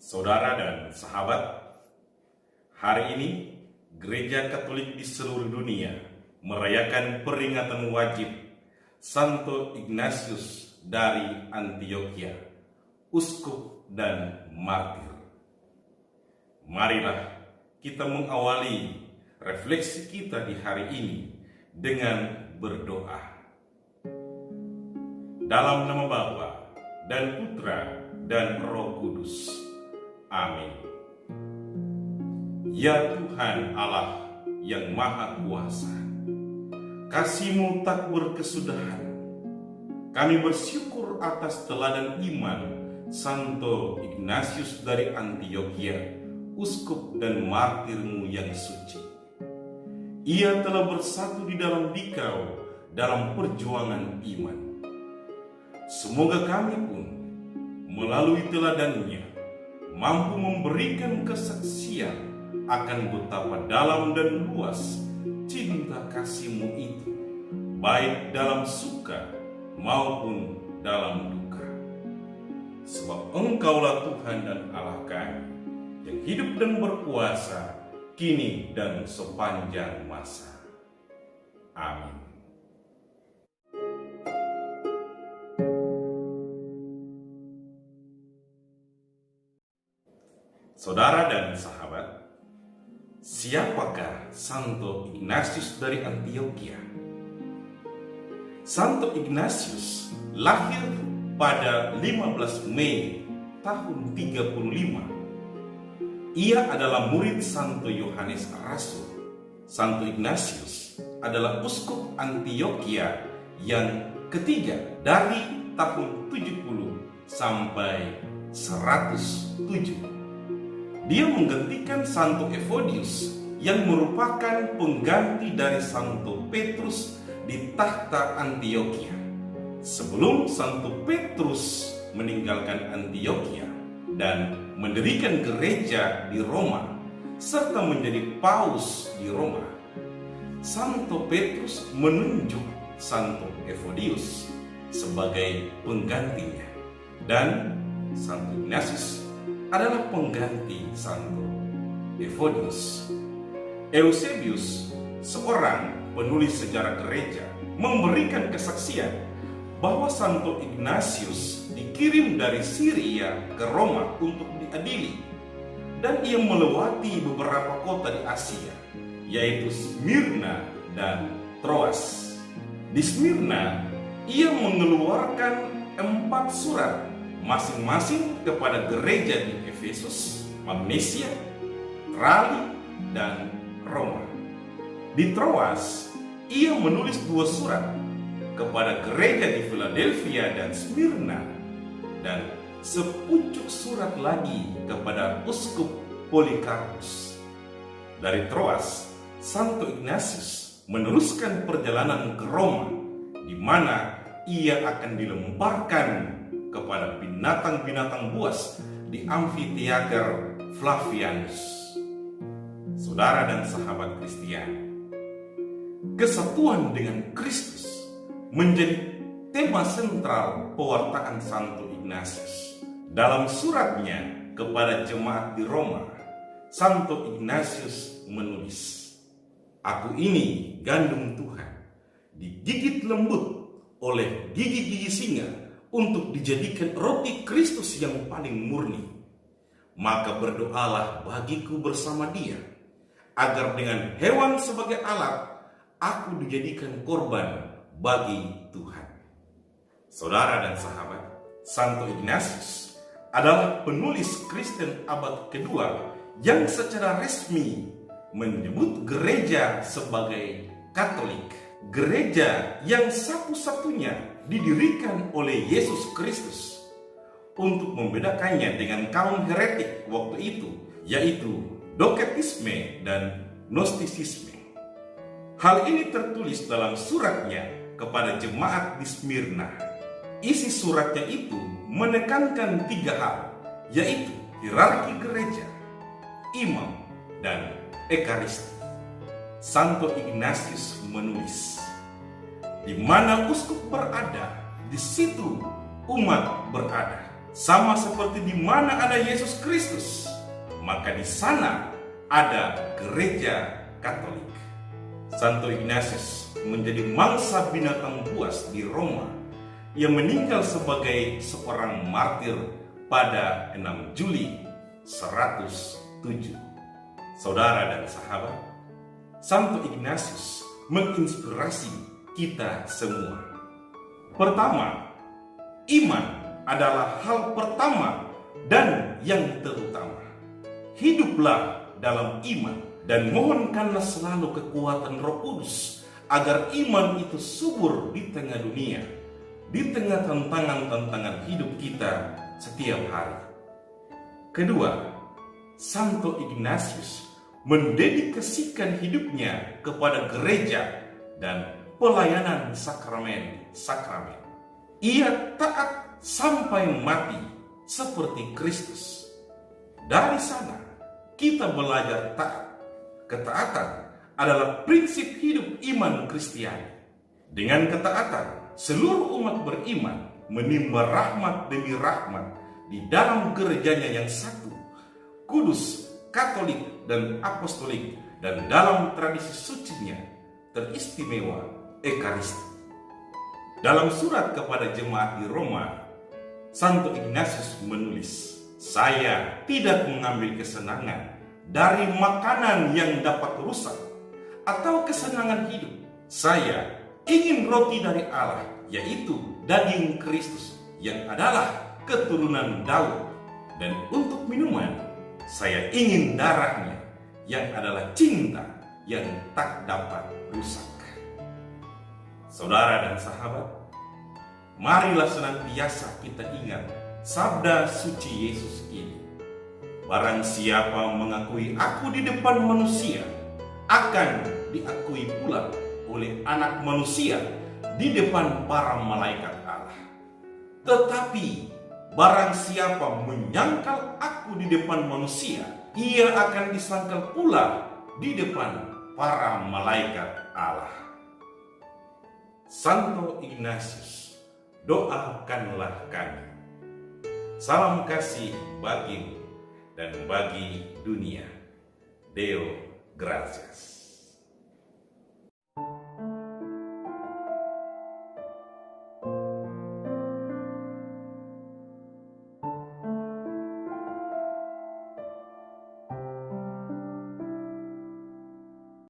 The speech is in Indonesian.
Saudara dan sahabat, hari ini Gereja Katolik di seluruh dunia merayakan peringatan wajib Santo Ignatius dari Antioquia, uskup dan martir. Marilah kita mengawali refleksi kita di hari ini dengan berdoa. Dalam nama Bapa dan Putra dan Roh Kudus. Amin. Ya Tuhan Allah yang Maha Kuasa, kasih-Mu tak berkesudahan. Kami bersyukur atas teladan iman Santo Ignatius dari Antioquia, uskup dan martir-Mu yang suci. Ia telah bersatu di dalam Dikau dalam perjuangan iman. Semoga kami pun melalui teladannya mampu memberikan kesaksian akan betapa dalam dan luas cinta kasih-Mu itu, baik dalam suka maupun dalam duka. Sebab Engkaulah Tuhan dan Allah kami, yang hidup dan berkuasa kini dan sepanjang masa. Amin. Saudara dan sahabat, siapakah Santo Ignatius dari Antioquia? Santo Ignatius lahir pada 15 Mei tahun 35. Ia adalah murid Santo Yohanes Rasul. Santo Ignatius adalah uskup Antioquia yang ketiga dari tahun 70 sampai 107. Dia menggantikan Santo Evodius yang merupakan pengganti dari Santo Petrus di tahta Antioquia. Sebelum Santo Petrus meninggalkan Antioquia dan mendirikan gereja di Roma serta menjadi paus di Roma, Santo Petrus menunjuk Santo Evodius sebagai penggantinya, dan Santo Ignatius adalah pengganti Santo Evodius. Eusebius, seorang penulis sejarah gereja, memberikan kesaksian bahwa Santo Ignatius dikirim dari Syria ke Roma untuk diadili, dan ia melewati beberapa kota di Asia, yaitu Smyrna dan Troas. Di Smyrna, ia mengeluarkan 4 surat masing-masing kepada gereja di Efesus, Magnesia, Tralli, dan Roma. Di Troas, ia menulis 2 surat kepada gereja di Philadelphia dan Smyrna, dan sepucuk surat lagi kepada uskup Polikarpus. Dari Troas, Santo Ignatius meneruskan perjalanan ke Roma, di mana ia akan dilemparkan kepada binatang-binatang buas di Amfiteater Flavianus. Saudara dan sahabat Kristiani, kesatuan dengan Kristus menjadi tema sentral pewartaan Santo Ignatius. Dalam suratnya kepada jemaat di Roma, Santo Ignatius menulis, "Aku ini gandum Tuhan, digigit lembut oleh gigi-gigi singa untuk dijadikan roti Kristus yang paling murni. Maka berdoalah bagiku bersama Dia, agar dengan hewan sebagai alat, aku dijadikan korban bagi Tuhan." Saudara dan sahabat, Santo Ignatius adalah penulis Kristen abad kedua yang secara resmi menyebut gereja sebagai Katolik, gereja yang satu-satunya didirikan oleh Yesus Kristus untuk membedakannya dengan kaum heretik waktu itu, yaitu Doketisme dan Gnostisisme. Hal ini tertulis dalam suratnya kepada jemaat di Smyrna. Isi suratnya itu menekankan 3 hal, yaitu hierarki gereja, imam, dan ekaristi. Santo Ignatius menulis, "Di mana uskup berada, di situ umat berada. sama seperti di mana ada Yesus Kristus, maka di sana ada gereja Katolik. Santo Ignatius menjadi mangsa binatang buas di Roma. Ia meninggal sebagai seorang martir pada 6 Juli 107. Saudara dan sahabat, Santo Ignatius menginspirasi kita semua. Pertama, iman adalah hal pertama dan yang terutama. Hiduplah dalam iman dan mohonkanlah selalu kekuatan Roh Kudus agar iman itu subur di tengah dunia, di tengah tantangan-tantangan hidup kita setiap hari. Kedua, Santo Ignatius mendedikasikan hidupnya kepada gereja dan pelayanan sakramen. Ia taat sampai mati seperti Kristus. Dari sana kita belajar taat. Ketaatan adalah prinsip hidup iman Kristiani. Dengan ketaatan, seluruh umat beriman menimba rahmat demi rahmat di dalam gerejanya yang satu, kudus, Katolik, dan Apostolik, dan dalam tradisi sucinya teristimewa Ekaristi. Dalam surat kepada jemaat di Roma, Santo Ignatius menulis, "Saya tidak mengambil kesenangan dari makanan yang dapat rusak atau kesenangan hidup. Saya ingin roti dari Allah, yaitu daging Kristus yang adalah keturunan Daud. Dan untuk minuman, saya ingin darahnya yang adalah cinta yang tak dapat rusak." Saudara dan sahabat, marilah senantiasa kita ingat sabda suci Yesus ini. Barang siapa mengakui aku di depan manusia, akan diakui pula oleh Anak Manusia di depan para malaikat Allah. Tetapi barang siapa menyangkal aku di depan manusia, ia akan disangkal pula di depan para malaikat Allah. Santo Ignatius, doakanlah kami. Salam kasih bagimu dan bagi dunia. Deo gratias.